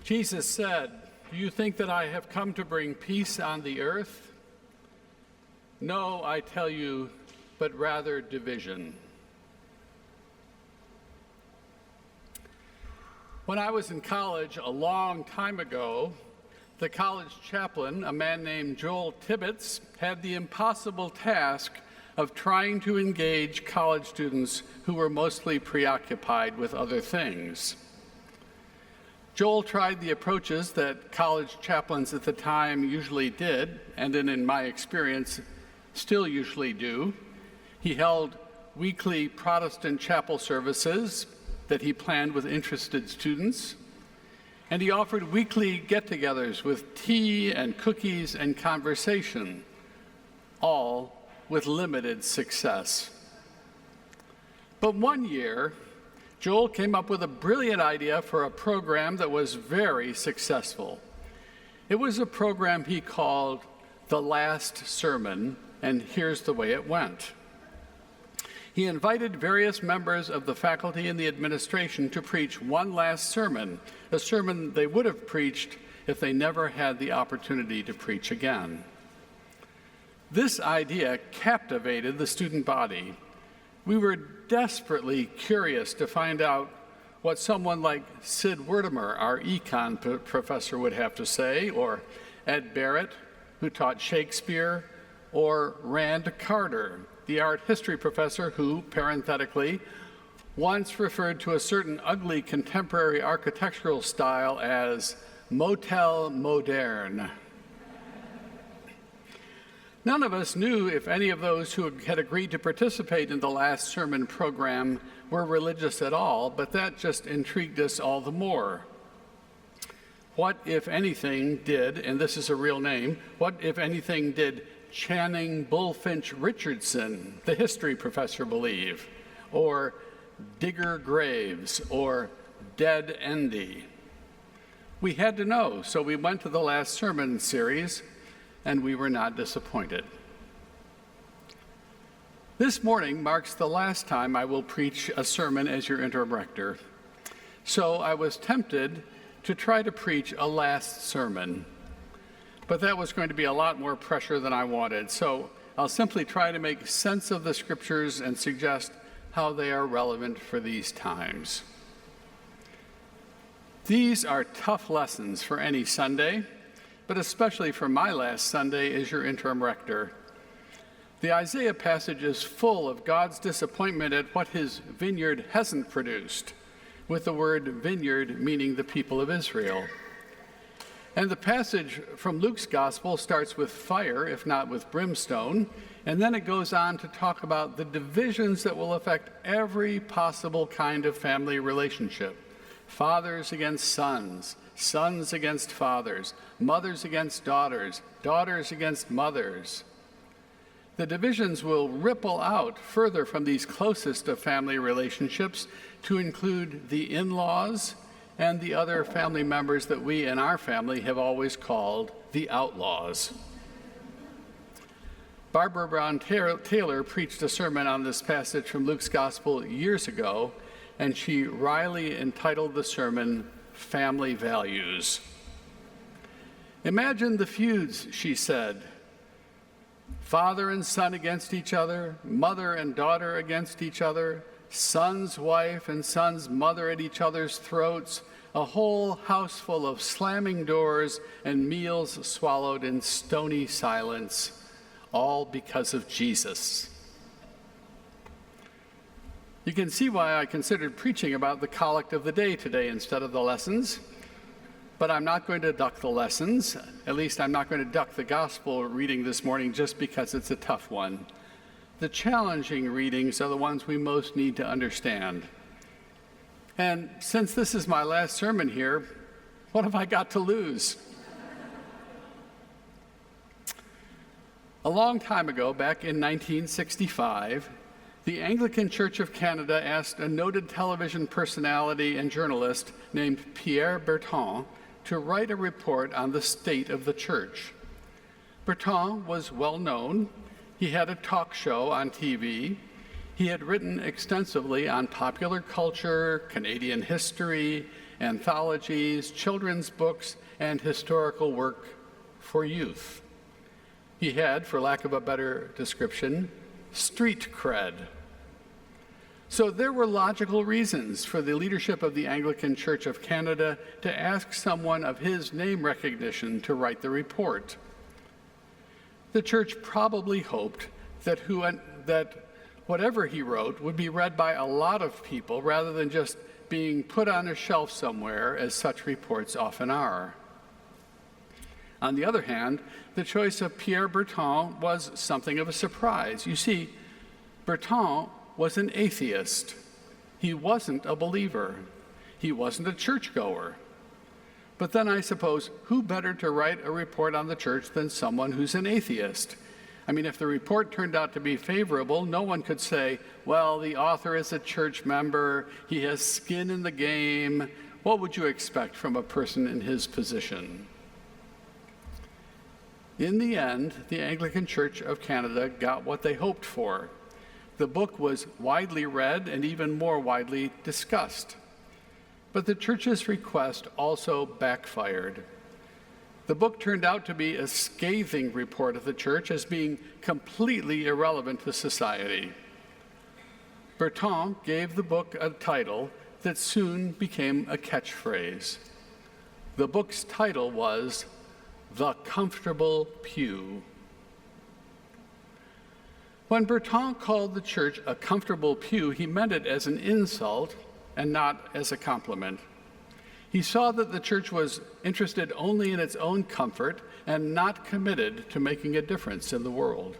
Jesus said, "Do you think that I have come to bring peace on the earth? No, I tell you, but rather division." When I was in college a long time ago, the college chaplain, a man named Joel Tibbetts, had the impossible task of trying to engage college students who were mostly preoccupied with other things. Joel tried the approaches that college chaplains at the time usually did, and in my experience, still usually do. He held weekly Protestant chapel services that he planned with interested students, and he offered weekly get-togethers with tea and cookies and conversation, all with limited success. But one year, Joel came up with a brilliant idea for a program that was very successful. It was a program he called The Last Sermon, and here's the way it went. He invited various members of the faculty and the administration to preach one last sermon, a sermon they would have preached if they never had the opportunity to preach again. This idea captivated the student body. We were desperately curious to find out what someone like Sid Wertimer, our econ professor, would have to say, or Ed Barrett, who taught Shakespeare, or Rand Carter, the art history professor who, parenthetically, once referred to a certain ugly contemporary architectural style as motel moderne. None of us knew if any of those who had agreed to participate in the Last Sermon program were religious at all, but that just intrigued us all the more. What, if anything, did, and this is a real name, what, if anything, did Channing Bullfinch Richardson, the history professor, believe? Or Digger Graves, or Dead Endy? We had to know, so we went to the Last Sermon series, and we were not disappointed. This morning marks the last time I will preach a sermon as your interim rector, so I was tempted to try to preach a last sermon, but that was going to be a lot more pressure than I wanted, so I'll simply try to make sense of the scriptures and suggest how they are relevant for these times. These are tough lessons for any Sunday, but especially for my last Sunday as your interim rector. The Isaiah passage is full of God's disappointment at what his vineyard hasn't produced, with the word vineyard meaning the people of Israel. And the passage from Luke's gospel starts with fire, if not with brimstone, and then it goes on to talk about the divisions that will affect every possible kind of family relationship. Fathers against sons, sons against fathers, mothers against daughters, daughters against mothers. The divisions will ripple out further from these closest of family relationships to include the in-laws and the other family members that we in our family have always called the outlaws. Barbara Brown Taylor preached a sermon on this passage from Luke's gospel years ago, and she wryly entitled the sermon, Family Values. Imagine the feuds, she said. Father and son against each other, mother and daughter against each other, son's wife and son's mother at each other's throats, a whole house full of slamming doors and meals swallowed in stony silence, all because of Jesus. You can see why I considered preaching about the collect of the day today instead of the lessons, but I'm not going to duck the lessons. At least I'm not going to duck the gospel reading this morning just because it's a tough one. The challenging readings are the ones we most need to understand. And since this is my last sermon here, what have I got to lose? A long time ago, back in 1965, the Anglican Church of Canada asked a noted television personality and journalist named Pierre Berton to write a report on the state of the church. Berton was well known. He had a talk show on TV. He had written extensively on popular culture, Canadian history, anthologies, children's books, and historical work for youth. He had, for lack of a better description, street cred. So there were logical reasons for the leadership of the Anglican Church of Canada to ask someone of his name recognition to write the report. The church probably hoped that whatever he wrote would be read by a lot of people rather than just being put on a shelf somewhere, as such reports often are. On the other hand, the choice of Pierre Berton was something of a surprise. You see, Berton was an atheist. He wasn't a believer. He wasn't a churchgoer. But then I suppose, who better to write a report on the church than someone who's an atheist? I mean, if the report turned out to be favorable, no one could say, well, the author is a church member, he has skin in the game. What would you expect from a person in his position? In the end, the Anglican Church of Canada got what they hoped for. The book was widely read and even more widely discussed. But the church's request also backfired. The book turned out to be a scathing report of the church as being completely irrelevant to society. Berton gave the book a title that soon became a catchphrase. The book's title was The Comfortable Pew. When Berton called the church a comfortable pew, he meant it as an insult and not as a compliment. He saw that the church was interested only in its own comfort and not committed to making a difference in the world.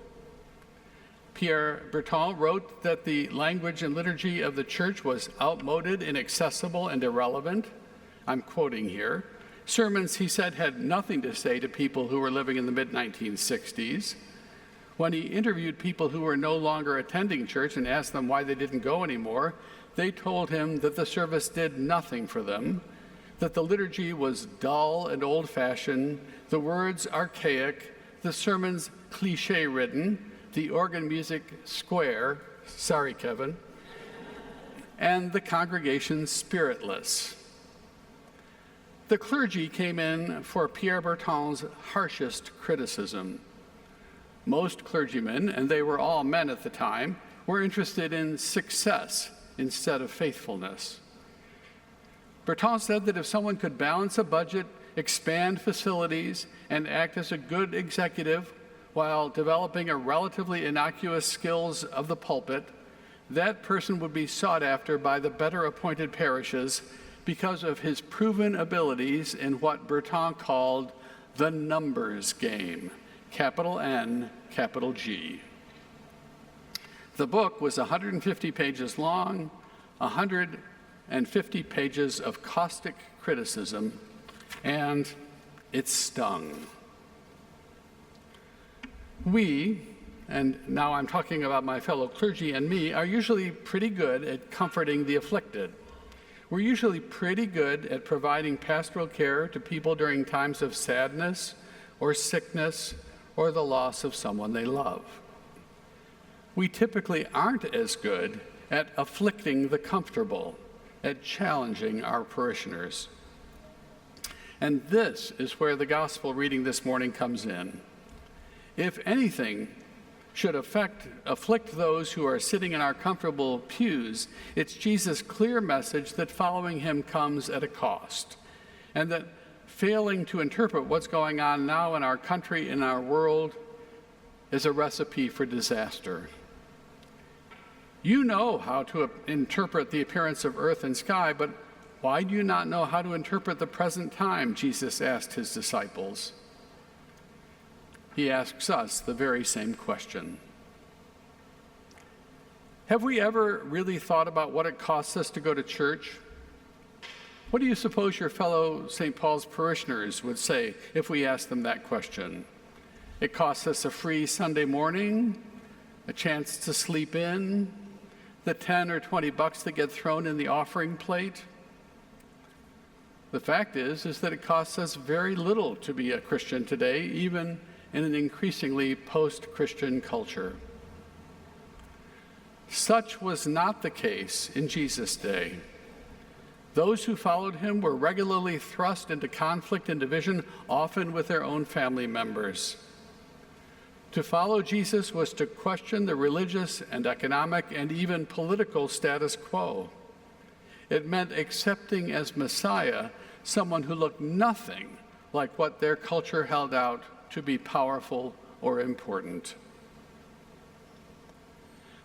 Pierre Berton wrote that the language and liturgy of the church was outmoded, inaccessible, and irrelevant. I'm quoting here. Sermons, he said, had nothing to say to people who were living in the mid-1960s. When he interviewed people who were no longer attending church and asked them why they didn't go anymore, they told him that the service did nothing for them, that the liturgy was dull and old-fashioned, the words archaic, the sermons cliché-ridden, the organ music square, sorry, Kevin, and the congregation spiritless. The clergy came in for Pierre Berton's harshest criticism. Most clergymen, and they were all men at the time, were interested in success instead of faithfulness. Berton said that if someone could balance a budget, expand facilities, and act as a good executive while developing a relatively innocuous skills of the pulpit, that person would be sought after by the better appointed parishes because of his proven abilities in what Berton called the numbers game, capital N, capital G. The book was 150 pages long, 150 pages of caustic criticism, and it stung. We, and now I'm talking about my fellow clergy and me, are usually pretty good at comforting the afflicted. We're usually pretty good at providing pastoral care to people during times of sadness or sickness or the loss of someone they love. We typically aren't as good at afflicting the comfortable, at challenging our parishioners. And this is where the gospel reading this morning comes in. If anything should afflict those who are sitting in our comfortable pews, it's Jesus' clear message that following him comes at a cost, and that failing to interpret what's going on now in our country, in our world, is a recipe for disaster. You know how to interpret the appearance of earth and sky, but why do you not know how to interpret the present time? Jesus asked his disciples. He asks us the very same question. Have we ever really thought about what it costs us to go to church? What do you suppose your fellow St. Paul's parishioners would say if we asked them that question? It costs us a free Sunday morning, a chance to sleep in, the 10 or 20 bucks that get thrown in the offering plate. The fact is that it costs us very little to be a Christian today, even in an increasingly post-Christian culture. Such was not the case in Jesus' day. Those who followed him were regularly thrust into conflict and division, often with their own family members. To follow Jesus was to question the religious and economic and even political status quo. It meant accepting as Messiah someone who looked nothing like what their culture held out to be powerful or important.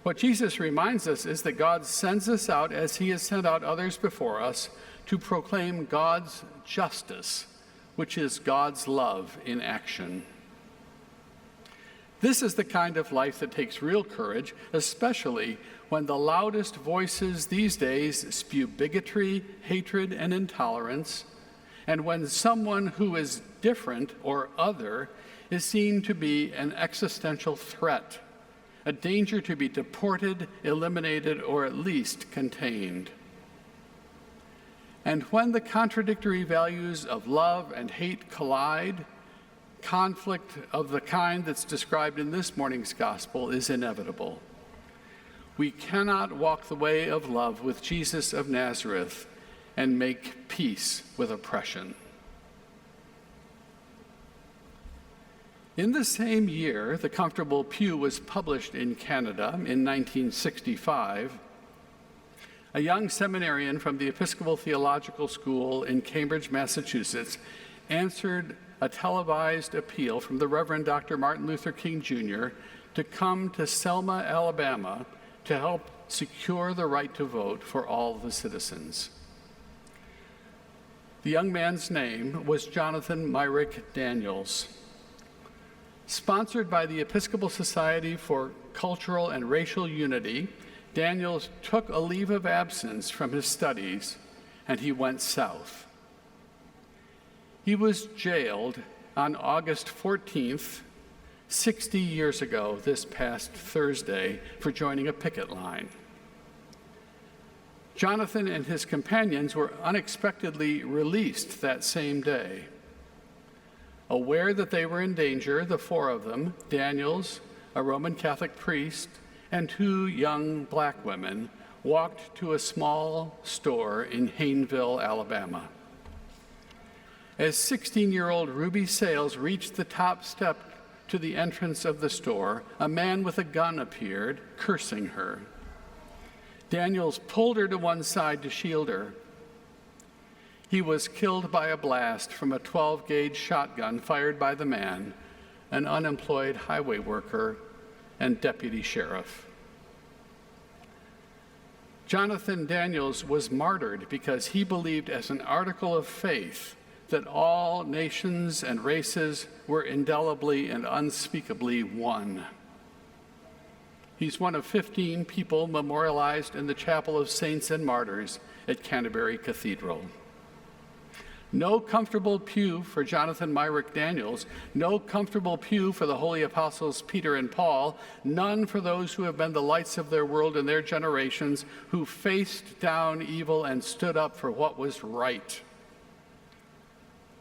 What Jesus reminds us is that God sends us out as he has sent out others before us to proclaim God's justice, which is God's love in action. This is the kind of life that takes real courage, especially when the loudest voices these days spew bigotry, hatred, and intolerance, and when someone who is different or other is seen to be an existential threat, a danger to be deported, eliminated, or at least contained. And when the contradictory values of love and hate collide, conflict of the kind that's described in this morning's gospel is inevitable. We cannot walk the way of love with Jesus of Nazareth and make peace with oppression. In the same year, The Comfortable Pew was published in Canada in 1965. A young seminarian from the Episcopal Theological School in Cambridge, Massachusetts, answered a televised appeal from the Reverend Dr. Martin Luther King Jr. to come to Selma, Alabama, to help secure the right to vote for all the citizens. The young man's name was Jonathan Myrick Daniels. Sponsored by the Episcopal Society for Cultural and Racial Unity, Daniels took a leave of absence from his studies and he went south. He was jailed on August 14th, 60 years ago, this past Thursday, for joining a picket line. Jonathan and his companions were unexpectedly released that same day. Aware that they were in danger, the four of them, Daniels, a Roman Catholic priest, and two young black women, walked to a small store in Hayneville, Alabama. As 16-year-old Ruby Sales reached the top step to the entrance of the store, a man with a gun appeared, cursing her. Daniels pulled her to one side to shield her. He was killed by a blast from a 12-gauge shotgun fired by the man, an unemployed highway worker and deputy sheriff. Jonathan Daniels was martyred because he believed as an article of faith that all nations and races were indelibly and unspeakably one. He's one of 15 people memorialized in the Chapel of Saints and Martyrs at Canterbury Cathedral. No comfortable pew for Jonathan Myrick Daniels, no comfortable pew for the holy apostles Peter and Paul, none for those who have been the lights of their world in their generations, who faced down evil and stood up for what was right.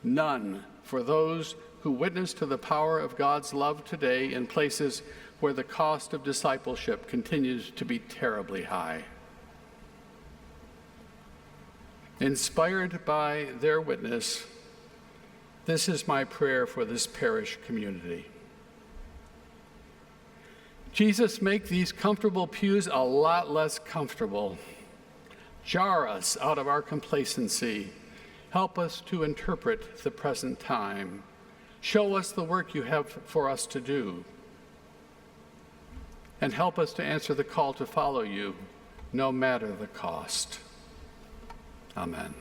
None for those who witness to the power of God's love today in places where the cost of discipleship continues to be terribly high. Inspired by their witness, this is my prayer for this parish community. Jesus, make these comfortable pews a lot less comfortable. Jar us out of our complacency. Help us to interpret the present time. Show us the work you have for us to do. And help us to answer the call to follow you, no matter the cost. Amen.